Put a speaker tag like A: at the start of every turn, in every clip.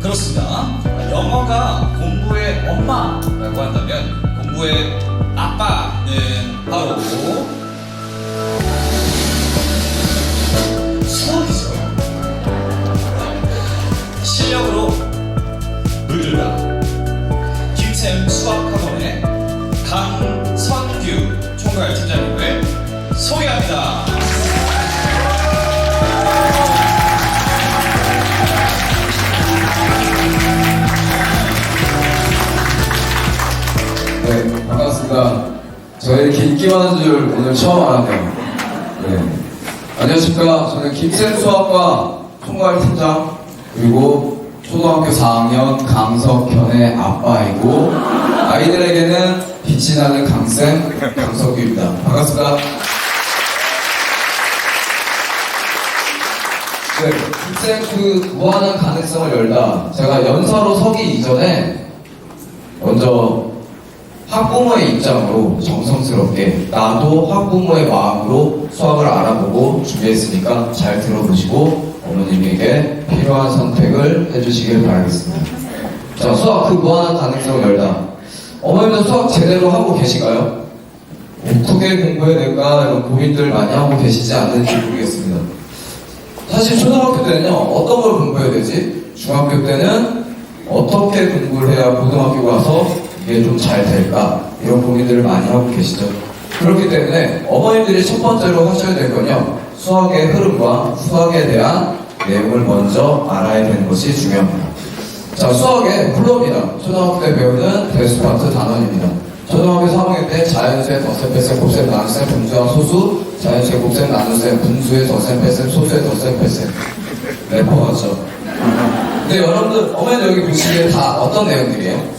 A: 그렇습니다. 영어가 공부의 엄마라고 한다면 공부의 아빠는 바로 수학이죠. 실력으로 물들다 김쌤 수학학원의 강선규 총괄 팀장님을 소개합니다.
B: 네, 반갑습니다. 저희 이렇게 인기 많은 줄 오늘 처음 알았네요. 네. 안녕하십니까. 저는 김쌤 수학과 총괄팀장, 그리고 초등학교 4학년 강석현의 아빠이고, 아이들에게는 빛이 나는 강쌤, 강석규입니다. 반갑습니다. 네, 김쌤 그 무한한 가능성을 열다. 제가 연사로 서기 이전에 먼저 학부모의 입장으로 정성스럽게 나도 학부모의 마음으로 수학을 알아보고 준비했으니까 잘 들어보시고 어머님에게 필요한 선택을 해주시길 바라겠습니다. 자, 수학 그 무한한 가능성을 열다. 어머님도 수학 제대로 하고 계신가요? 크게 공부해야 될까 이런 고민들 많이 하고 계시지 않는지 모르겠습니다. 사실 초등학교 때는요, 어떤 걸 공부해야 되지? 중학교 때는 어떻게 공부를 해야 고등학교 가서 이게 좀 잘 될까? 이런 고민들을 많이 하고 계시죠. 그렇기 때문에 어머님들이 첫 번째로 하셔야 될 건요, 수학의 흐름과 수학에 대한 내용을 먼저 알아야 되는 것이 중요합니다. 자, 수학의 플로우입니다. 초등학교 때 배우는 대수파트 단원입니다. 초등학교 3학년 때 자연수의 덧셈, 뺄셈, 곱셈, 나눗셈, 분수와 소수, 자연수의 곱셈, 나눗셈, 분수의 덧셈, 뺄셈, 소수의 덧셈, 뺄셈. 래퍼 같죠? 근데 여러분들, 어머니 여기 보시기에 다 어떤 내용들이에요?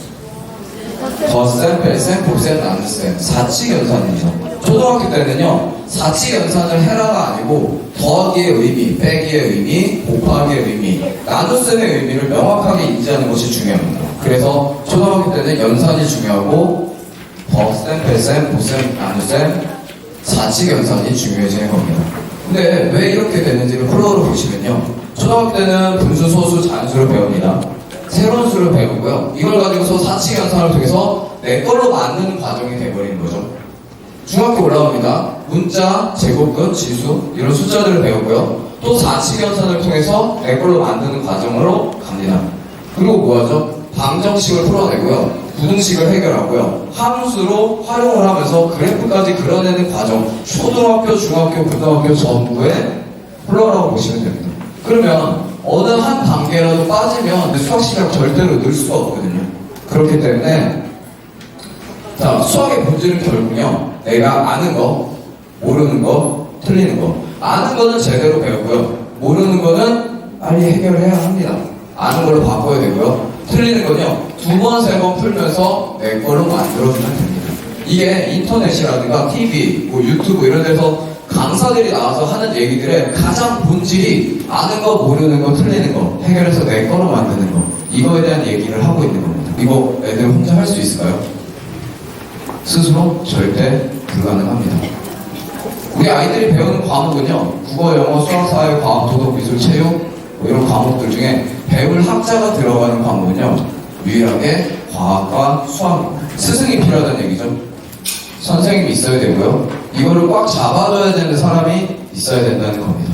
B: 덧셈, 뺄셈, 곱셈, 나눗셈, 사칙연산이죠. 초등학교 때는요, 사칙연산을 해라가 아니고 더하기의 의미, 빼기의 의미, 곱하기의 의미, 나눗셈의 의미를 명확하게 인지하는 것이 중요합니다. 그래서 초등학교 때는 연산이 중요하고 덧셈, 뺄셈, 곱셈, 나눗셈, 사칙연산이 중요해지는 겁니다. 근데 왜 이렇게 되는지를 플로우로 보시면요, 초등학교 때는 분수, 소수, 자연수를 배웁니다. 새로운 수를 배우고요. 이걸 가지고서 사칙연산을 통해서 내 걸로 만드는 과정이 돼버리는 거죠. 중학교 올라옵니다. 문자, 제곱근, 지수 이런 숫자들을 배우고요. 또 사칙연산을 통해서 내 걸로 만드는 과정으로 갑니다. 그리고 뭐하죠? 방정식을 풀어내고요. 부등식을 해결하고요. 함수로 활용을 하면서 그래프까지 그려내는 과정. 초등학교, 중학교, 고등학교 전부의 플로어라고 보시면 됩니다. 그러면 어느 한 단계라도 빠지면 수학 실력 절대로 늘 수가 없거든요. 그렇기 때문에 자, 수학의 본질은 결국요, 내가 아는 거, 모르는 거, 틀리는 거. 아는 거는 제대로 배우고요. 모르는 거는 빨리 해결해야 합니다. 아는 걸로 바꿔야 되고요. 틀리는 건요, 두 번, 세 번 풀면서 내 걸로 만들어주면 됩니다. 이게 인터넷이라든가 TV, 뭐 유튜브 이런 데서 강사들이 나와서 하는 얘기들의 가장 본질이 아는 거, 모르는 거, 틀리는 거, 해결해서 내 거로 만드는 거, 이거에 대한 얘기를 하고 있는 겁니다. 이거 애들 혼자 할 수 있을까요? 스스로 절대 불가능합니다. 우리 아이들이 배우는 과목은요, 국어, 영어, 수학, 사회, 과학, 도덕, 미술, 체육 뭐 이런 과목들 중에 배울 학자가 들어가는 과목은요, 유일하게 과학과 수학, 스승이 필요하다는 얘기죠. 선생님이 있어야 되고요. 이거를 꽉 잡아줘야 되는 사람이 있어야 된다는 겁니다.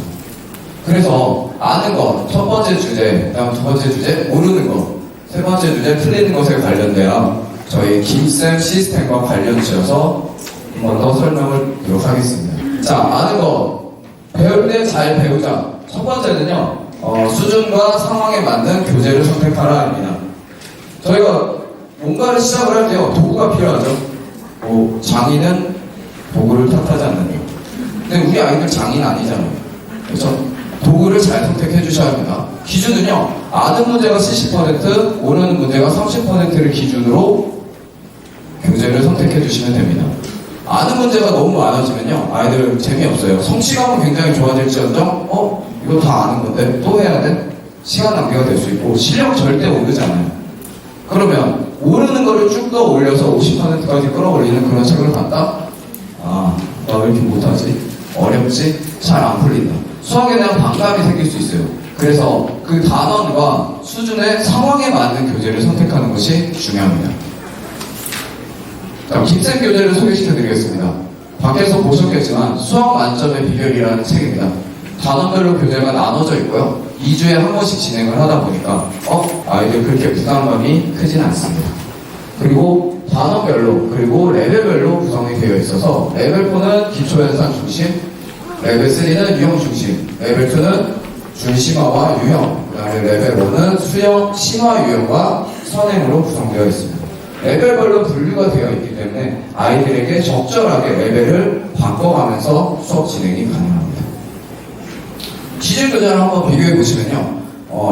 B: 그래서 아는 거, 첫 번째 주제, 다음 두 번째 주제, 모르는 거, 세 번째 주제, 틀리는 것에 관련되어 저희 김쌤 시스템과 관련 지어서 한 번 더 설명을 드리도록 하겠습니다. 자, 아는 거, 배울 때 잘 배우자. 첫 번째는요, 수준과 상황에 맞는 교재를 선택하라입니다. 저희가 뭔가를 시작을 할 때요, 도구가 필요하죠. 장인은 도구를 탓하지 않는다. 근데 우리 아이들 장인 아니잖아요. 그래서 도구를 잘 선택해 주셔야 합니다. 기준은요, 아는 문제가 70%, 모르는 문제가 30%를 기준으로 교재를 선택해 주시면 됩니다. 아는 문제가 너무 많아지면요, 아이들 재미없어요. 성취감은 굉장히 좋아질지언정, 이거 다 아는 건데 또 해야 돼? 시간 낭비가 될 수 있고 실력 절대 오르지 않아요. 그러면 모르는 거를 쭉 더 올려서 50%까지 끌어올리는 그런 책을 봤다? 나 왜 이렇게 못하지? 어렵지? 잘 안 풀린다. 수학에 대한 반감이 생길 수 있어요. 그래서 그 단원과 수준의 상황에 맞는 교재를 선택하는 것이 중요합니다. 자, 김쌤 교재를 소개시켜드리겠습니다. 밖에서 보셨겠지만 수학 만점의 비결이라는 책입니다. 단원별로 교재가 나눠져 있고요. 2주에 한 번씩 진행을 하다 보니까 아이들 그렇게 부담감이 크진 않습니다. 그리고 단원별로 그리고 레벨별로 구성이 되어 있어서 레벨 4는 기초연산 중심, 레벨 3는 유형 중심, 레벨 2는 준심화와 유형, 그 다음에 레벨 5는 수형, 심화 유형과 선행으로 구성되어 있습니다. 레벨별로 분류가 되어 있기 때문에 아이들에게 적절하게 레벨을 바꿔가면서 수업 진행이 가능합니다. 시중 교재를 한번 비교해 보시면요.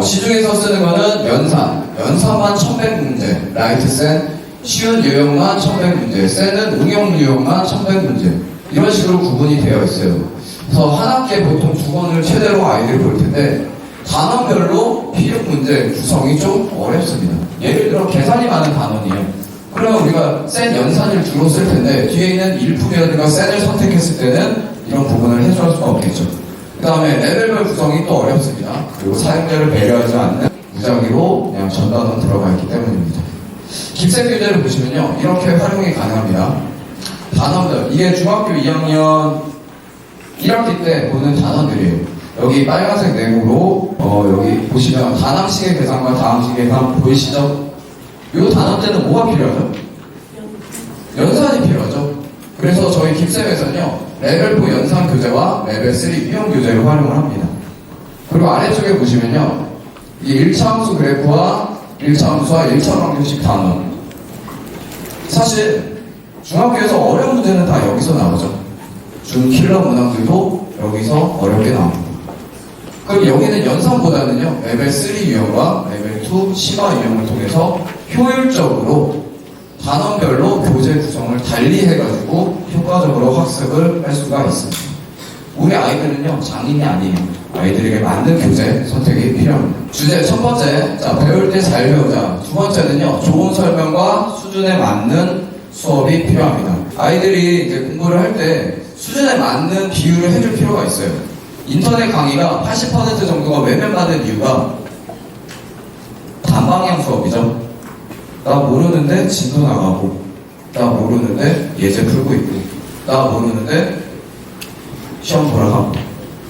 B: 시중에서 쓰는 거는 연산만 1100문제, 라이트 센, 쉬운 유형만 1100문제, 센은 응용 유형만 1100문제, 이런 식으로 구분이 되어 있어요. 그래서 한 학기에 보통 2권을 최대로 아이들이 볼 텐데 단원별로 비율 문제 구성이 좀 어렵습니다. 예를 들어 계산이 많은 단원이에요. 그러면 우리가 센 연산을 주로 쓸 텐데 뒤에 있는 일품이라든가 센을 선택했을 때는 이런 부분을 해줄 수가 없겠죠. 그 다음에 레벨별 구성이 또 어렵습니다. 그리고 사용자를 배려하지 않는 무작위로 그냥 전단원 들어가 있기 때문입니다. 김쌤 교재를 보시면요, 이렇게 활용이 가능합니다. 단원들, 이게 중학교 2학년 1학기 때 보는 단원들이에요. 여기 빨간색 네모로 여기 보시면 다항식의 계산과 다항식의 계산 보이시죠? 이 단원 때는 뭐가 필요하죠? 연산이 필요하죠. 그래서 저희 김쌤에서는요, 레벨 4 연산 교재와 레벨 3 유형 교재를 활용을 합니다. 그리고 아래쪽에 보시면요, 이 1차 함수 그래프와 1차 함수와 1차 방정식 단원. 사실 중학교에서 어려운 문제는 다 여기서 나오죠. 준킬러 문항들도 여기서 어렵게 나옵니다. 그럼 여기는 연산보다는요, 레벨 3 유형과 레벨 2 심화 유형을 통해서 효율적으로 단원별로 교재 구성을 달리 해가지고 효과적으로 학습을 할 수가 있습니다. 우리 아이들은요, 장인이 아니에요. 아이들에게 맞는 교재 선택이 필요합니다. 주제 첫 번째, 자, 배울 때 잘 배우자. 두 번째는요, 좋은 설명과 수준에 맞는 수업이 필요합니다. 아이들이 이제 공부를 할 때 수준에 맞는 비율을 해줄 필요가 있어요. 인터넷 강의가 80% 정도가 외면받는 이유가 단방향 수업이죠. 나 모르는데 진도 나가고, 나 모르는데 예제 풀고 있고, 나 모르는데 시험 돌아가고,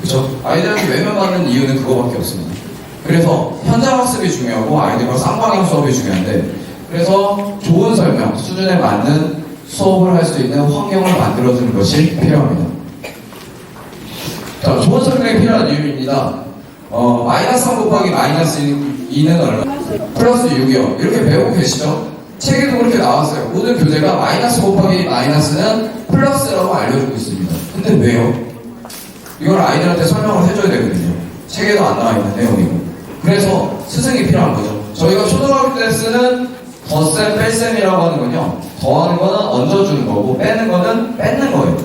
B: 그쵸? 아이들한테 외면받는 이유는 그거밖에 없습니다. 그래서 현장 학습이 중요하고 아이들과 쌍방향 수업이 중요한데, 그래서 좋은 설명, 수준에 맞는 수업을 할 수 있는 환경을 만들어주는 것이 필요합니다. 자, 좋은 설명이 필요한 이유입니다. 마이너스 3 곱하기 마이너스 2는 얼마? 플러스 6이요. 이렇게 배우고 계시죠? 책에도 그렇게 나왔어요. 모든 교재가 마이너스 곱하기 마이너스는 플러스라고 알려주고 있습니다. 근데 왜요? 이걸 아이들한테 설명을 해줘야 되거든요. 책에도 안 나와 있는 내용이고. 그래서 스승이 필요한 거죠. 저희가 초등학교 때 쓰는 덧셈, 뺄셈이라고 하는 건요, 더하는 거는 얹어주는 거고 빼는 거는 뺏는 거예요.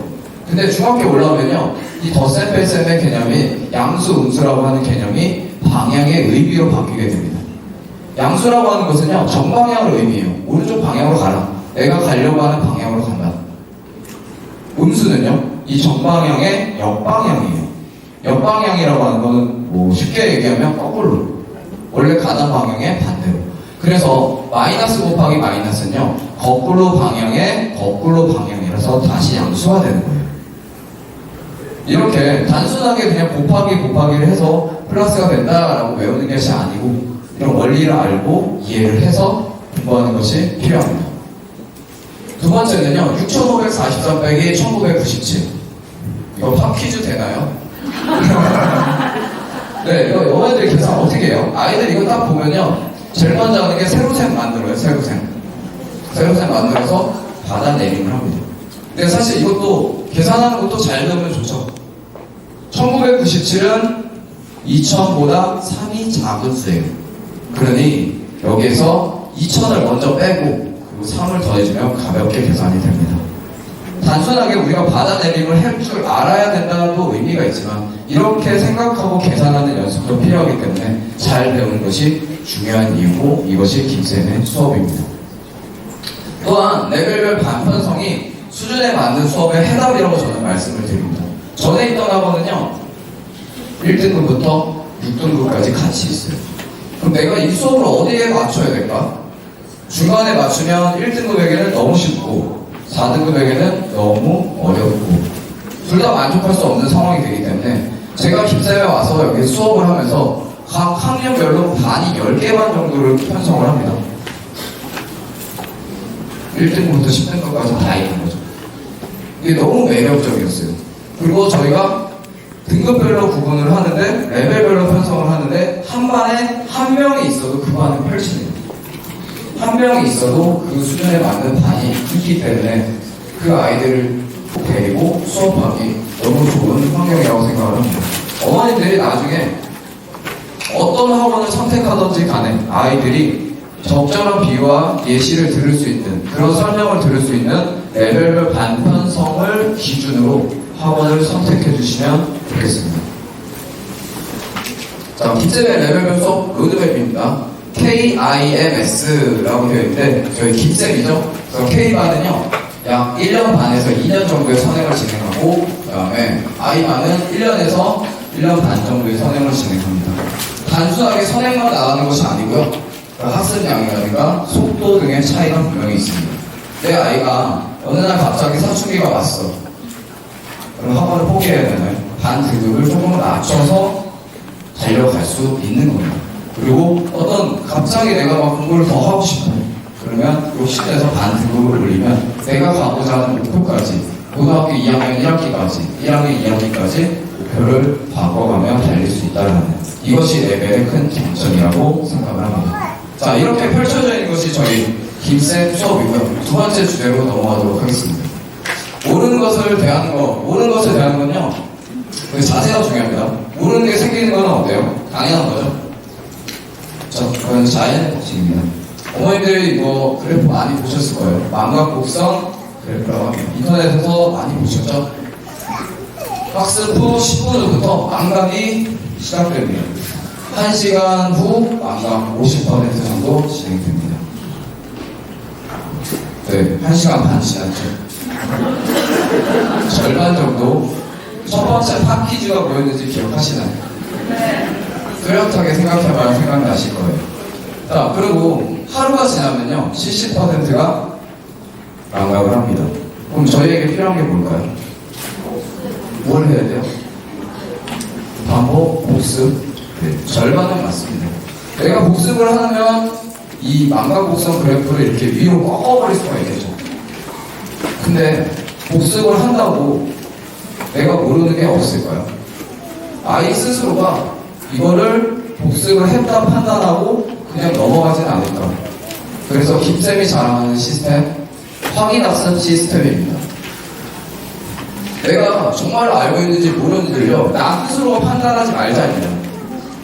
B: 근데 중학교 올라오면요, 이 덧셈, 뺄셈의 개념이 양수, 음수라고 하는 개념이 방향의 의미로 바뀌게 됩니다. 양수라고 하는 것은요, 정방향을 의미해요. 오른쪽 방향으로 가라. 내가 가려고 하는 방향으로 간다. 음수는요, 이 정방향의 역방향이에요. 역방향이라고 하는 것은 뭐 쉽게 얘기하면 거꾸로, 원래 가는 방향의 반대로. 그래서 마이너스 곱하기 마이너스는요, 거꾸로 방향의 거꾸로 방향이라서 다시 양수화되는 거예요. 이렇게 단순하게 그냥 곱하기를 해서 플러스가 된다라고 외우는 것이 아니고, 이런 원리를 알고 이해를 해서 공부하는 것이 필요합니다. 두 번째는요, 6543 빼기 1997. 이거 팝 퀴즈 되나요? 네, 이거 여러분들이 계산 어떻게 해요? 아이들 이거 딱 보면요, 제일 먼저 하는 게 세로셈 만들어요. 세로셈 만들어서 받아내림을 합니다. 근데 사실 이것도 계산하는 것도 잘 배우면 좋죠. 1997은 2000보다 3이 작은 수예요. 그러니 여기에서 2000을 먼저 빼고 그리고 3을 더해주면 가볍게 계산이 됩니다. 단순하게 우리가 받아내림을 할 줄 알아야 된다는 의미가 있지만, 이렇게 생각하고 계산하는 연습도 필요하기 때문에 잘 배우는 것이 중요한 이유고, 이것이 김쌤의 수업입니다. 또한 레벨별 반편성이 수준에 맞는 수업의 해답이라고 저는 말씀을 드립니다. 전에 있던 학원은요, 1등급부터 6등급까지 같이 있어요. 그럼 내가 이 수업을 어디에 맞춰야 될까? 중간에 맞추면 1등급에게는 너무 쉽고 4등급에게는 너무 어렵고 둘 다 만족할 수 없는 상황이 되기 때문에 제가 김쌤에 와서 여기 수업을 하면서 각 학년별로 반이 10개 반 정도를 편성을 합니다. 1등급부터 10등급까지 다 있는 거죠. 이게 너무 매력적이었어요. 그리고 저희가 등급별로 구분을 하는데 레벨별로 편성을 하는데 한 반에 한 명이 있어도 그 반을 펼칩니다. 한 명이 있어도 그 수준에 맞는 반이 있기 때문에 그 아이들을 데리고 수업하기 너무 좋은 환경이라고 생각을 합니다. 어머니들이 나중에 어떤 학원을 선택하든지 간에 아이들이 적절한 비유와 예시를 들을 수 있는 그런 설명을 들을 수 있는 레벨별 반 편성을 기준으로 학원을 선택해 주시면 좋겠습니다. 자, 김쌤의 레벨별 수업 로드맵입니다. KIMS라고 되어 있는데 저희 김쌤이죠. 그래서 K반은요 약 1년 반에서 2년 정도의 선행을 진행하고 그 다음에 I반은 1년에서 1년 반 정도의 선행을 진행합니다. 단순하게 선행만 나가는 것이 아니고요. 학습량이라든가 속도 등의 차이가 분명히 있습니다. 내 아이가 어느 날 갑자기 사춘기가 왔어. 그럼 학원을 포기해야 되나요? 반 등급을 조금 낮춰서 달려갈 수 있는 겁니다. 그리고 어떤 갑자기 내가 막 공부를 더 하고 싶어. 그러면 욕심내서 반 등급을 올리면 내가 가고자 하는 목표까지 고등학교 2학년 1학기까지 1학년 2학기까지 목표를 바꿔가며 달릴 수 있다는 이것이 레벨의 큰 장점이라고 생각을 합니다. 자, 이렇게 펼쳐져 있는 것이 저희 김쌤 수업이고요. 두 번째 주제로 넘어가도록 하겠습니다. 모르는 것을 대하는 거, 모르는 것을 대하는 건요, 그 자세가 중요합니다. 모르는 게 생기는 건 어때요? 당연한 거죠. 그건 자연의 법칙입니다. 어머님들이 뭐 그래프 많이 보셨을 거예요. 망각 곡선 그래프라고 합니다. 인터넷에서 많이 보셨죠? 학습 후 10분 후부터 망각이 시작됩니다. 1시간 후 망각 50% 정도 진행됩니다. 네, 1시간 반 지났죠. 절반 정도. 첫 번째 팝퀴즈가 뭐였는지 기억하시나요? 뚜렷하게 생각해봐야 생각나실 거예요. 자, 그리고 하루가 지나면요 70%가 망각을 합니다. 그럼 저희에게 필요한 게 뭘까요? 뭘 해야 돼요? 반복, 복습. 네, 절반은 맞습니다. 내가 복습을 하면 이 망각 곡선 그래프를 이렇게 위로 꺾어버릴 수가 있겠죠. 근데 복습을 한다고 내가 모르는 게 없을까요? 아이 스스로가 이거를 복습을 했다 판단하고 그냥 넘어가진 않을까. 그래서 김쌤이 자랑하는 시스템, 확인학습 시스템입니다. 내가 정말 알고 있는지 모르는지를요, 나 스스로가 판단하지 말자입니다.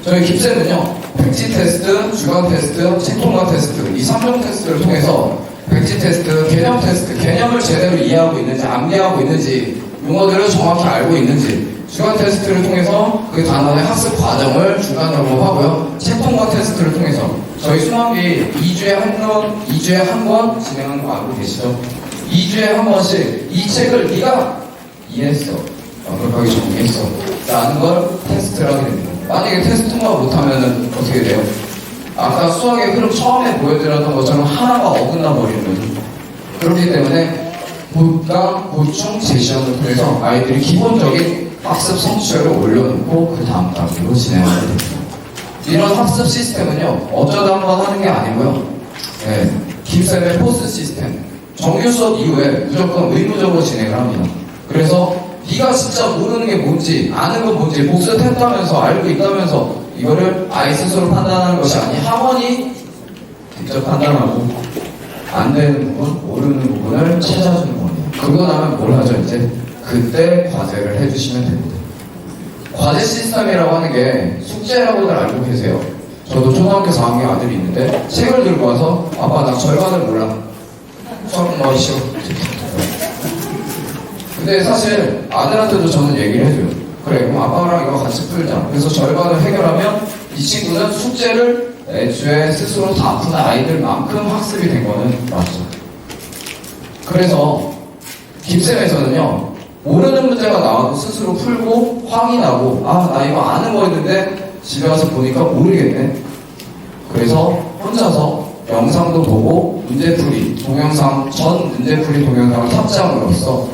B: 저희 김쌤은요, 백지 테스트, 주간 테스트, 책통과 테스트, 이 3종 테스트를 통해서 백지 테스트, 개념 테스트, 개념을 제대로 이해하고 있는지, 암기하고 있는지, 용어들을 정확히 알고 있는지, 주간 테스트를 통해서 그 단원의 학습 과정을 주간 점검하고요. 책통과 테스트를 통해서 저희 수학이 2주에 한 번 진행하는 거 알고 계시죠? 2주에 한 번씩 이 책을 네가 이해했어, 완벽하게 정리했어 라는 걸 테스트를 하게 됩니다. 만약에 테스트만 못하면 어떻게 돼요? 아까 수학의 흐름 처음에 보여드렸던 것처럼 하나가 어긋나 버리는 거죠. 그렇기 때문에 보강, 보충, 재시험을 통해서 아이들이 기본적인 학습 성취율을 올려놓고 그 다음 단계로 진행하게 됩니다. 이런 학습 시스템은요, 어쩌다 한번 하는 게 아니고요. 네, 김쌤의 포스 시스템, 정규 수업 이후에 무조건 의무적으로 진행을 합니다. 그래서 네가 진짜 모르는 게 뭔지, 아는 건 뭔지, 복습했다면서, 알고 있다면서 이거를 아이 스스로 판단하는 것이 아니 학원이 직접 판단하고 안 되는 부분, 모르는 부분을 찾아주는 겁니다. 그러고 나면 뭘 하죠? 이제 그때 과제를 해주시면 됩니다. 과제 시스템이라고 하는 게 숙제라고들 알고 계세요. 저도 초등학교 4학년 아들이 있는데 책을 들고 와서 아빠 나 절반을 몰라. 수학 공부하기 싫어. 근데 사실 아들한테도 저는 얘기를 해줘요. 그래, 그럼 아빠랑 이거 같이 풀자. 그래서 절반을 해결하면 이 친구는 숙제를 애초에 스스로 다 푼 아이들만큼 학습이 된 거는 맞죠. 그래서 김쌤에서는요, 모르는 문제가 나와도 스스로 풀고 확인하고, 아, 나 이거 아는 거였는데 집에 와서 보니까 모르겠네. 그래서 혼자서 영상도 보고 문제풀이 동영상, 전 문제풀이 동영상을 탑재함으로써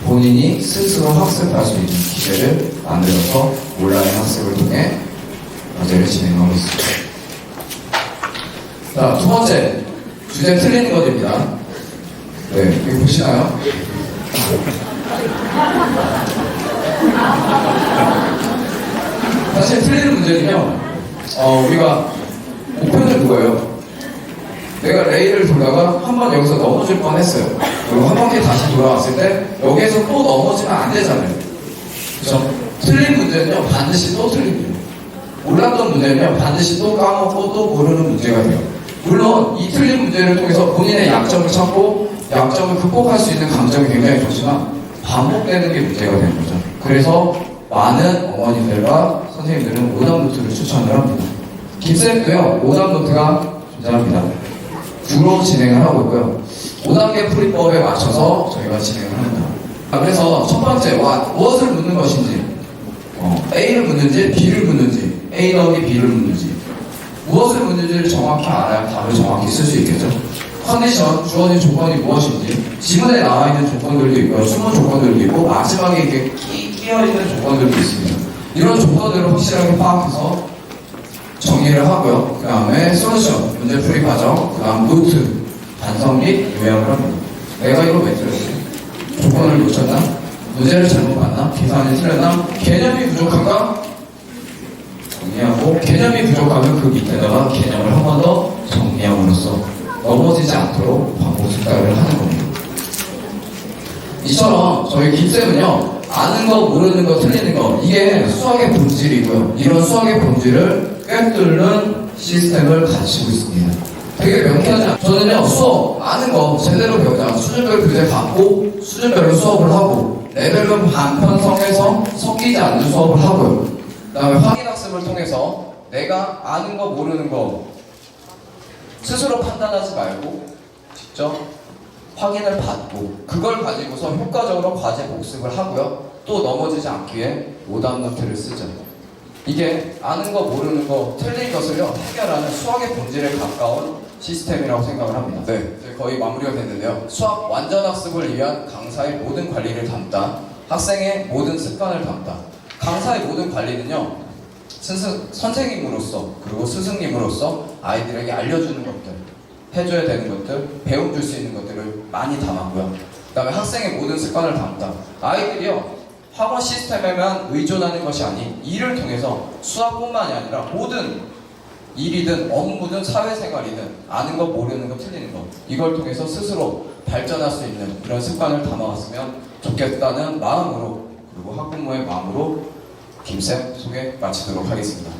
B: 본인이 스스로 학습할 수 있는 기회를 만들어서 온라인 학습을 통해 과제를 진행하고 있습니다. 자, 두 번째 주제 틀리는 것입니다. 네, 이거 보시나요? 사실 틀리는 문제는요, 우리가 목표는 그거예요. 내가 레일을 돌다가 한 번 여기서 넘어질 뻔 했어요. 그리고 한 바퀴 다시 돌아왔을 때 여기에서 또 넘어지면 안 되잖아요. 그죠? 틀린 문제는요, 반드시 또 틀립니다. 몰랐던 문제는요, 반드시 또 까먹고 또 모르는 문제가 돼요. 물론 이 틀린 문제를 통해서 본인의 약점을 찾고 약점을 극복할 수 있는 감정이 굉장히 좋지만 반복되는 게 문제가 되는 거죠. 그래서 많은 어머님들과 선생님들은 오답노트를 추천을 합니다. 김쌤도요, 오답노트가 존재합니다. 주로 진행을 하고 있고요. 5단계 풀이법에 맞춰서 저희가 진행을 합니다. 그래서 첫 번째, 무엇을 묻는 것인지, A를 묻는지, B를 묻는지, A 더하기 B를 묻는지, 무엇을 묻는지를 정확히 알아야 답을 정확히 쓸 수 있겠죠. 컨디션, 주어진 조건이 무엇인지, 지문에 나와 있는 조건들도 있고요, 숨은 조건들도 있고, 마지막에 이렇게 끼어있는 조건들도 있습니다. 이런 조건들을 확실하게 파악해서 정리를 하고요. 그 다음에 솔루션, 문제풀이 과정, 그 다음 노트, 반성 및 요약을 합니다. 내가 이걸 왜 틀렸지? 조건을 놓쳤나? 문제를 잘못 봤나? 계산이 틀렸나? 개념이 부족한가? 정리하고, 개념이 부족하면 그 밑에다가 개념을 한 번 더 정리함으로써 넘어지지 않도록 반복 습관을 하는 겁니다. 이처럼 저희 김쌤은요, 아는 거, 모르는 거, 틀리는 거, 이게 수학의 본질이고요. 이런 수학의 본질을 꿰뚫는 시스템을 가지고 있습니다. 되게 명쾌하지 않아요. 저는요, 수업, 아는 거 제대로 배우자. 수준별 교재 받고, 수준별로 수업을 하고, 레벨은 반편성해서 섞이지 않는 수업을 하고요. 그 다음에 확인학습을 통해서 내가 아는 거, 모르는 거 스스로 판단하지 말고, 직접 확인을 받고, 그걸 가지고서 효과적으로 과제 복습을 하고요. 또 넘어지지 않기 위해 오답노트를 쓰죠. 이게 아는 거, 모르는 거, 틀린 것을요, 해결하는 수학의 본질에 가까운 시스템이라고 생각을 합니다. 네, 이제 거의 마무리가 됐는데요. 수학 완전 학습을 위한 강사의 모든 관리를 담다. 학생의 모든 습관을 담다. 강사의 모든 관리는요, 선생님으로서, 그리고 스승님으로서 아이들에게 알려주는 것들, 해줘야 되는 것들, 배움 줄 수 있는 것들을 많이 담았고요. 그 다음에 학생의 모든 습관을 담다. 아이들이요, 학원 시스템에만 의존하는 것이 아닌 이를 통해서 수학뿐만이 아니라 모든 일이든 업무든 사회생활이든 아는 거, 모르는 거, 틀리는 거, 이걸 통해서 스스로 발전할 수 있는 그런 습관을 담아왔으면 좋겠다는 마음으로, 그리고 학부모의 마음으로 김쌤 소개 마치도록 하겠습니다.